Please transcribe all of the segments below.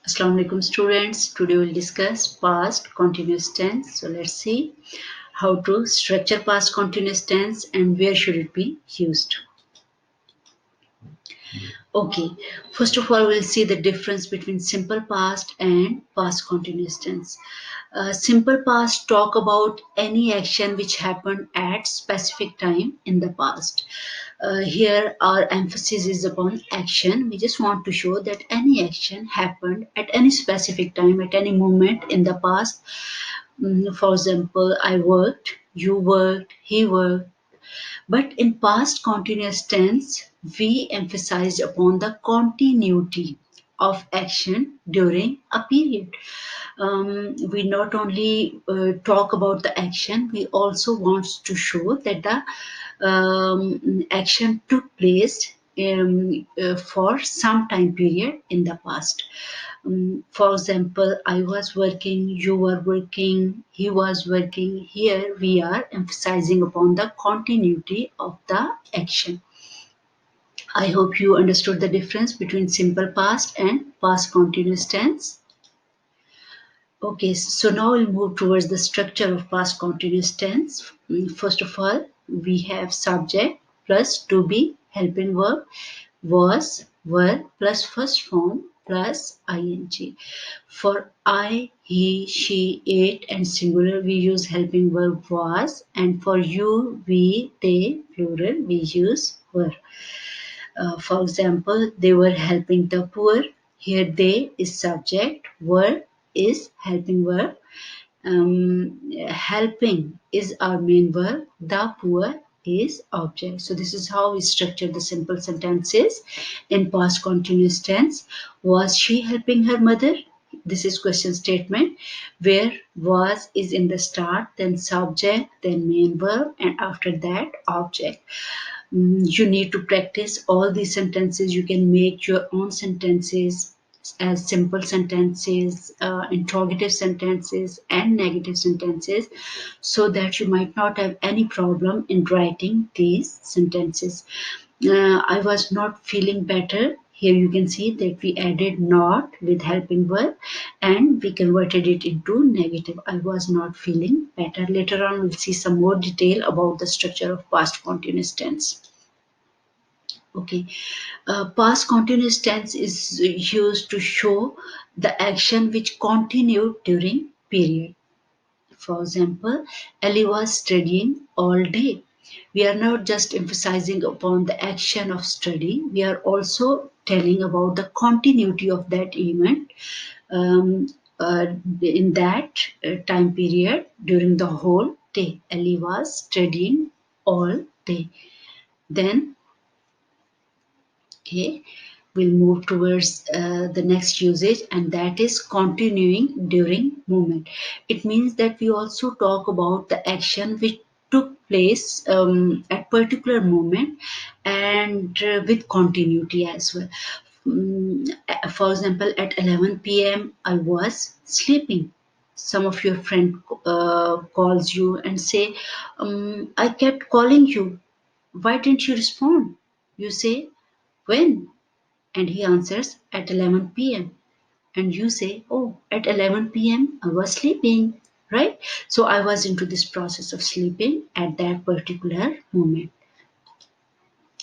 Assalamu alaikum students. Today we'll discuss past continuous tense. So let's see how to structure past continuous tense and where should it be used. Okay, first of all, we'll see the difference between simple past and past continuous tense. Simple past talk about any action which happened at specific time in the past. Here, our emphasis is upon action. We just want to show that any action happened at any specific time, at any moment in the past. For example, I worked, you worked, he worked, but in past continuous tense, we emphasized upon the continuity of action during a period. We not only talk about the action, we also want to show that the action took place for some time period in the past. For example, I was working, you were working, he was working. Here we are emphasizing upon the continuity of the action. I hope you understood the difference between simple past and past continuous tense. Okay, so now we'll move towards the structure of past continuous tense. First of all, we have subject plus to be helping verb, was, were plus first form plus ing. For I, he, she, it, and singular, we use helping verb was, and for you, we, they, plural, we use were. For example, they were helping the poor. Here, they is subject, were is helping verb. Helping is our main verb. The poor is object. So this is how we structure the simple sentences in past continuous tense. Was she helping her mother? This is question statement where was is in the start, then subject, then main verb, and after that object. You need to practice all these sentences. You can make your own sentences as simple sentences, interrogative sentences, and negative sentences, so that you might not have any problem in writing these sentences. I was not feeling better. Here you can see that we added not with helping verb and we converted it into negative. I was not feeling better. Later on, we'll see some more detail about the structure of past continuous tense. Okay, past continuous tense is used to show the action which continued during period. For example, Ellie was studying all day. We are not just emphasizing upon the action of study, we are also telling about the continuity of that event um, in that time period during the whole day. Ellie was studying all day. Then, okay, we'll move towards the next usage, and that is continuing during movement. It means that we also talk about the action which took place at particular moment and with continuity as well. For example, at 11 p.m. I was sleeping. Some of your friend calls you and say, I kept calling you. Why didn't you respond? You say, when? And he answers, at 11 p.m. And you say, oh, at 11 p.m. I was sleeping, right? So I was into this process of sleeping at that particular moment.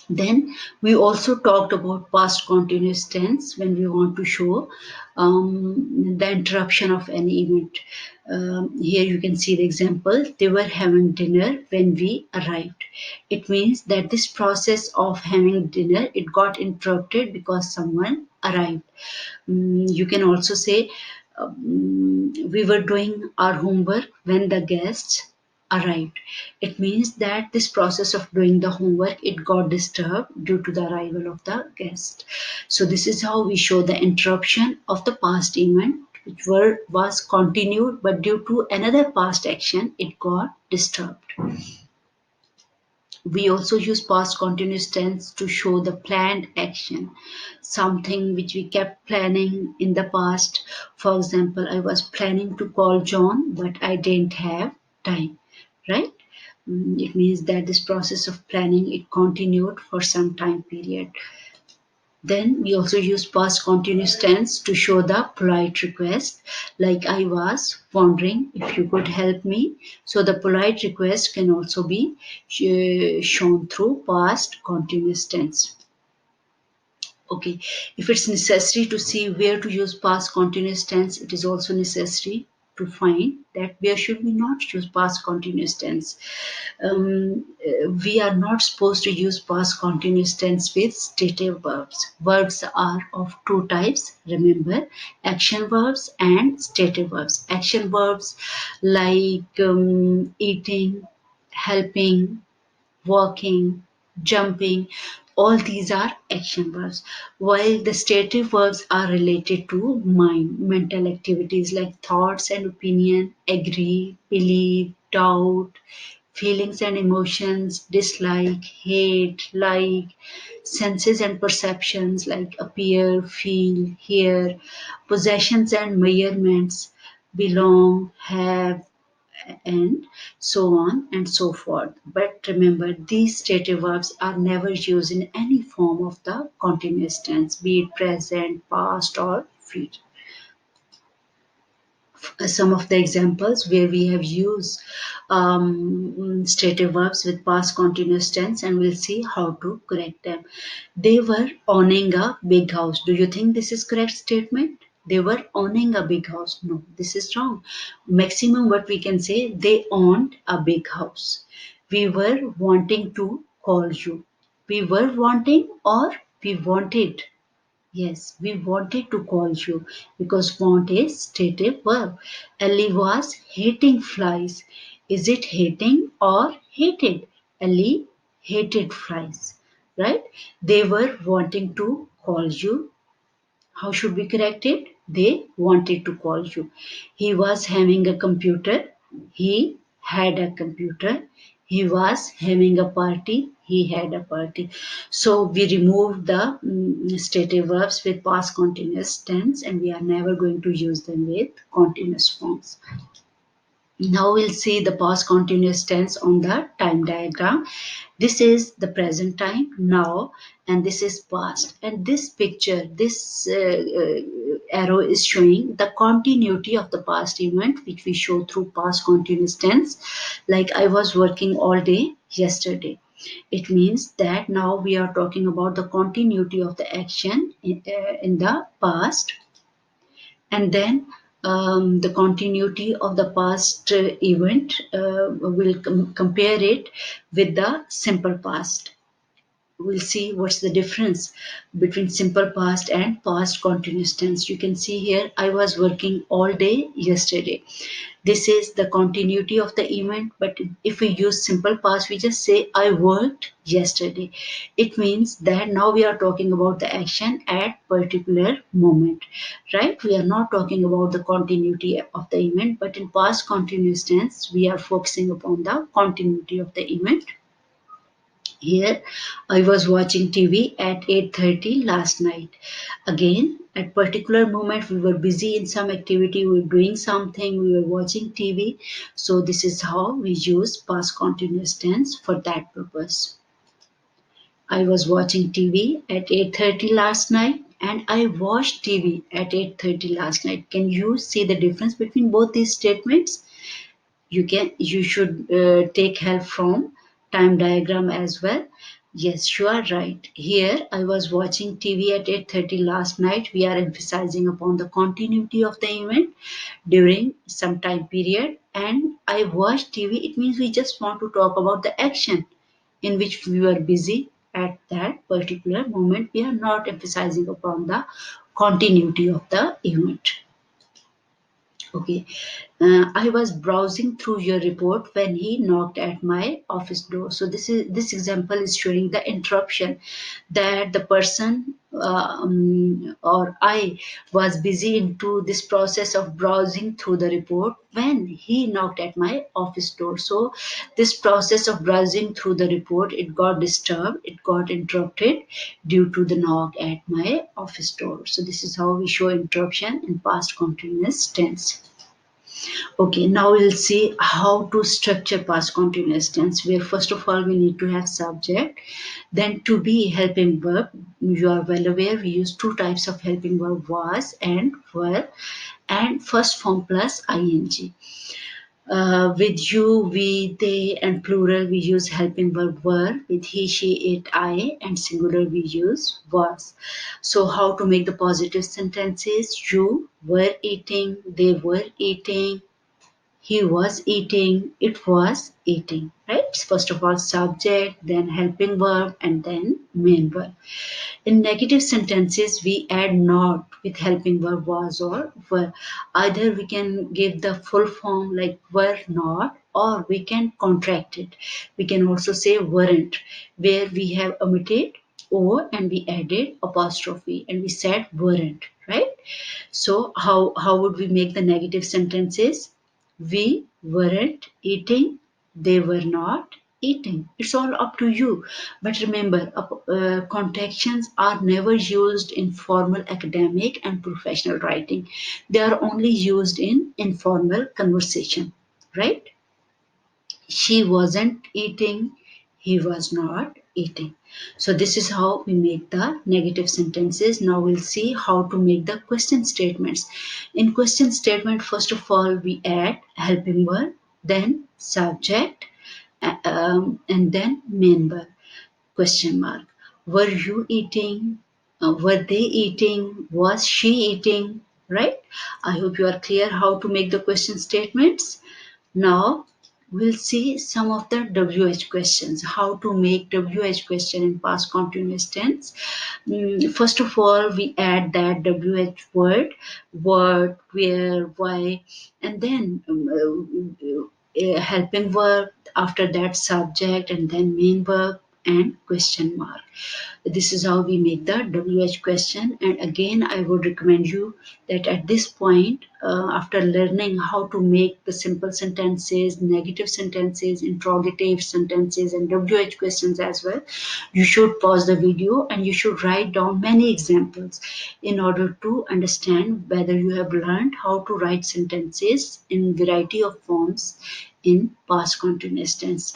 Then we also talked about past continuous tense when we want to show the interruption of any event. Here you can see the example. They were having dinner when we arrived. It means that this process of having dinner, it got interrupted because someone arrived. You can also say we were doing our homework when the guests arrived. It means that this process of doing the homework, it got disturbed due to the arrival of the guest. So this is how we show the interruption of the past event which was continued, but due to another past action it got disturbed. We also use past continuous tense to show the planned action, something which we kept planning in the past. For example, I was planning to call John, but I didn't have time, right? It means that this process of planning, it continued for some time period. Then we also use past continuous tense to show the polite request, like I was wondering if you could help me. So the polite request can also be shown through past continuous tense. Okay, if it's necessary to see where to use past continuous tense, it is also necessary to find that where should we not use past continuous tense. We are not supposed to use past continuous tense with stative verbs. Verbs are of two types, remember, action verbs and stative verbs. Action verbs like eating, helping, walking, jumping, all these are action verbs. While the stative verbs are related to mind, mental activities like thoughts and opinion, agree, believe, doubt, feelings and emotions, dislike, hate, like, senses and perceptions like appear, feel, hear, possessions and measurements, belong, have, and so on and so forth. But remember, these stative verbs are never used in any form of the continuous tense, be it present, past, or future. Some of the examples where we have used stative verbs with past continuous tense, and we'll see how to correct them. They were owning a big house. Do you think this is correct statement? They were owning a big house. No, this is wrong. Maximum what we can say, they owned a big house. We were wanting to call you. We were wanting or we wanted. Yes, we wanted to call you because want is stative verb. Ellie was hating flies. Is it hating or hated? Ellie hated flies, right? They were wanting to call you. How should we correct it? They wanted to call you. He was having a computer. He had a computer. He was having a party. He had a party. So we remove the stative verbs with past continuous tense, and we are never going to use them with continuous forms. Now we'll see the past continuous tense on the time diagram. This is the present time now, and this is past. And this picture, this arrow is showing the continuity of the past event, which we show through past continuous tense. Like I was working all day yesterday. It means that now we are talking about the continuity of the action in the past, and then the continuity of the past event, will compare it with the simple past. We'll see what's the difference between simple past and past continuous tense. You can see here, I was working all day yesterday. This is the continuity of the event, but if we use simple past, we just say I worked yesterday. It means that now we are talking about the action at particular moment, right? We are not talking about the continuity of the event, but in past continuous tense, we are focusing upon the continuity of the event. Here, I was watching TV at 8:30 last night. Again, at particular moment, we were busy in some activity, we were doing something, we were watching TV. So this is how we use past continuous tense for that purpose. I was watching TV at 8:30 last night, and I watched TV at 8:30 last night. Can you see the difference between both these statements? You should take help from time diagram as well. Yes, you are right. Here I was watching TV at 8:30 last night. We are emphasizing upon the continuity of the event during some time period, and I watched TV. It means we just want to talk about the action in which we were busy at that particular moment. We are not emphasizing upon the continuity of the event. Okay. I was browsing through your report when he knocked at my office door. So this example is showing the interruption, that the person or I was busy into this process of browsing through the report when he knocked at my office door. So this process of browsing through the report, it got disturbed, it got interrupted due to the knock at my office door. So this is how we show interruption in past continuous tense. Okay, now we'll see how to structure past continuous tense, where first of all we need to have subject, then to be helping verb. You are well aware we use two types of helping verb, was and were, and first form plus ing. With you, we, they, and plural we use helping verb were. With he, she, it, I, and singular we use was. So, how to make the positive sentences? You were eating, they were eating, he was eating, it was eating, right? First of all, subject, then helping verb, and then main verb. In negative sentences, we add not with helping verb was or were. Either we can give the full form like were not, or we can contract it. We can also say weren't, where we have omitted o and we added apostrophe and we said weren't, right? So how would we make the negative sentences? We weren't eating, they were not eating. It's all up to you. But remember, contractions are never used in formal academic and professional writing. They are only used in informal conversation, right? She wasn't eating, he was not eating. So this is how we make the negative sentences. Now we'll see how to make the question statements. In question statement, first of all, we add helping verb, then subject, and then main verb. Question mark. Were you eating? Were they eating? Was she eating? Right? I hope you are clear how to make the question statements. Now we'll see some of the WH questions, how to make WH question in past continuous tense. First of all, we add that WH word, what, where, why, and then helping verb, after that subject, and then main verb and question mark. This is how we make the WH question. And again, I would recommend you that at this point, after learning how to make the simple sentences, negative sentences, interrogative sentences, and WH questions as well, you should pause the video and you should write down many examples in order to understand whether you have learned how to write sentences in variety of forms in past continuous tense.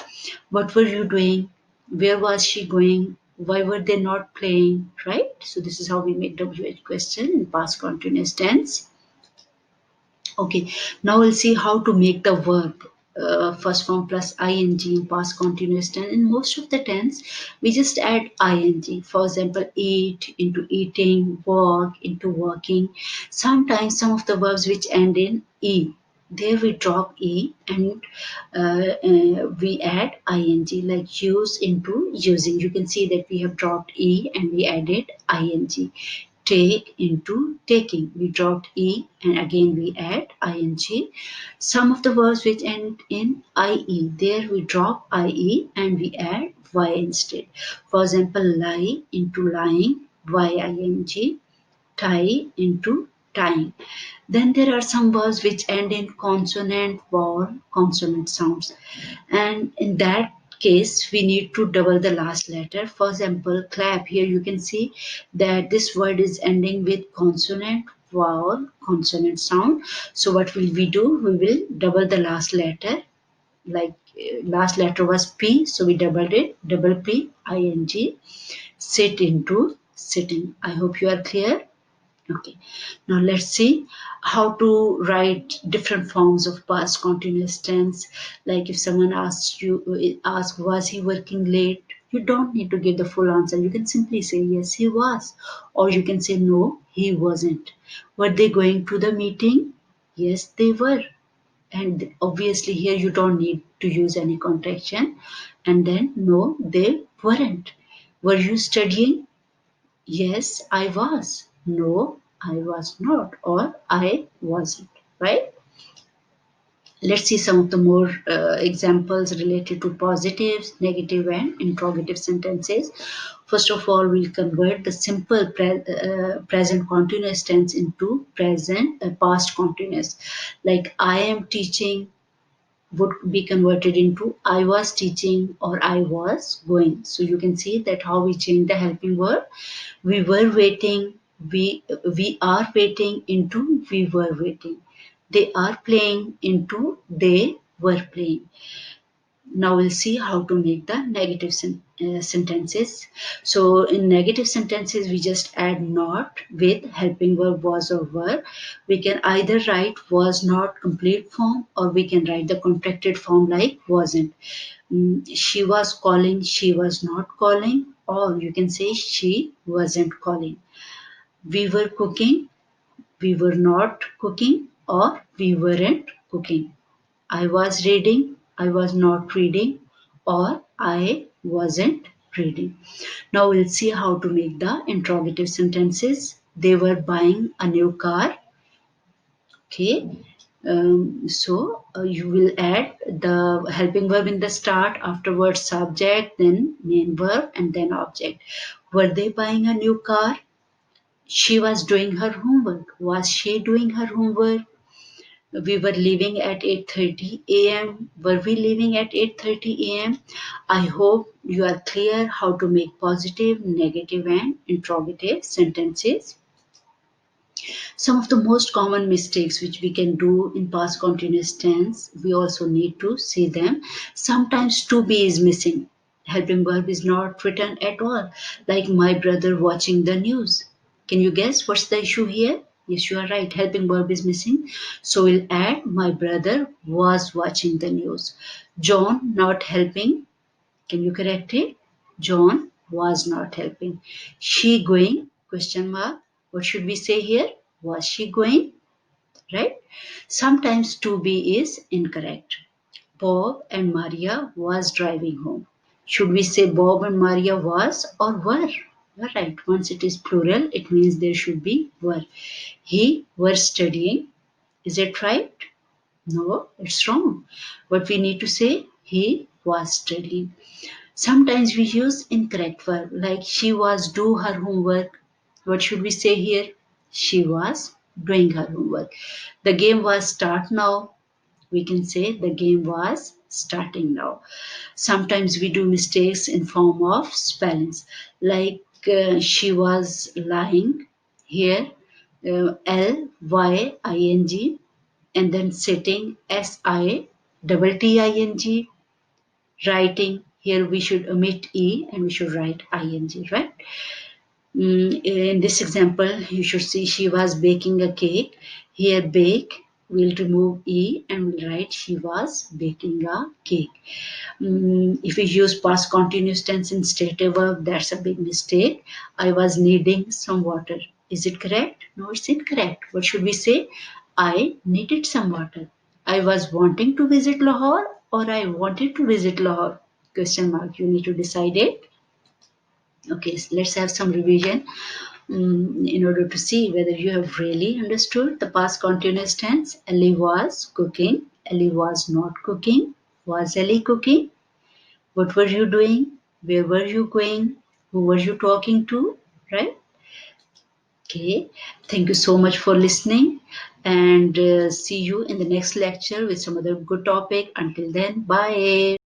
What were you doing? Where was she going? Why were they not playing? Right? So this is how we make WH question in past continuous tense. Okay, now we'll see how to make the verb first form plus ing in past continuous tense. In most of the tense, we just add ing. For example, eat into eating, walk into walking. Sometimes some of the verbs which end in e, there we drop e and we add ing, like use into using. You can see that we have dropped e and we added ing. Take into taking. We dropped E and again we add ing. Some of the verbs which end in IE, there we drop IE and we add Y instead. For example, lie into lying, YING, tie into tying. Then there are some verbs which end in consonant, vowel, consonant sounds. And in that case, we need to double the last letter. For example, clap. Here you can see that this word is ending with consonant, vowel, consonant sound. So what will we do? We will double the last letter. Like last letter was P, so we doubled it. Double P, ing. Sit into sitting. I hope you are clear. Okay, now let's see how to write different forms of past continuous tense. Like if someone asks, was he working late? You don't need to give the full answer. You can simply say, yes, he was. Or you can say, no, he wasn't. Were they going to the meeting? Yes, they were. And obviously here you don't need to use any contraction. And then, no, they weren't. Were you studying? Yes, I was. No, I was not. Or I wasn't. Right? Let's see some of the more examples related to positives, negative, and interrogative sentences. First of all, we'll convert the simple present continuous tense into present past continuous. Like I am teaching would be converted into I was teaching or I was going. So you can see that how we change the helping verb. We were waiting, we are waiting into we were waiting. They are playing into they were playing. Now we'll see how to make the negative sentences. So in negative sentences, we just add not with helping verb was or were. We can either write was not complete form, or we can write the contracted form like wasn't. She was calling, she was not calling, or you can say she wasn't calling. We were cooking, we were not cooking, or we weren't cooking. I was reading, I was not reading, or I wasn't reading. Now we'll see how to make the interrogative sentences. They were buying a new car. Okay. So you will add the helping verb in the start, afterwards subject, then main verb, and then object. Were they buying a new car? She was doing her homework. Was she doing her homework? We were leaving at 8:30 a.m. Were we leaving at 8:30 a.m.? I hope you are clear how to make positive, negative, and interrogative sentences. Some of the most common mistakes which we can do in past continuous tense, we also need to see them. Sometimes to be is missing. Helping verb is not written at all, like my brother watching the news. Can you guess what's the issue here? Yes, you are right. Helping verb is missing. So we'll add my brother was watching the news. John not helping. Can you correct it? John was not helping. She going? Question mark. What should we say here? Was she going? Right? Sometimes to be is incorrect. Bob and Maria was driving home. Should we say Bob and Maria was or were? You're right. Once it is plural, it means there should be were. He was studying. Is it right? No, it's wrong. What we need to say, he was studying. Sometimes we use incorrect verb like she was do her homework. What should we say here? She was doing her homework. The game was start now. We can say the game was starting now. Sometimes we do mistakes in form of spellings like she was lying here, Lying, and then sitting, Sitting. Writing, here we should omit E and we should write ing, right? In this example, you should see she was baking a cake. Here, bake, we'll remove E and we'll write she was baking a cake. If we use past continuous tense instead of verb, that's a big mistake. I was needing some water. Is it correct? No, it's incorrect. What should we say? I needed some water. I was wanting to visit Lahore, or I wanted to visit Lahore. Question mark. You need to decide it. Okay, so let's have some revision in order to see whether you have really understood the past continuous tense. Ellie was cooking. Ellie was not cooking. Was Ellie cooking? What were you doing? Where were you going? Who were you talking to? Right? Okay. Thank you so much for listening, and see you in the next lecture with some other good topic. Until then, bye.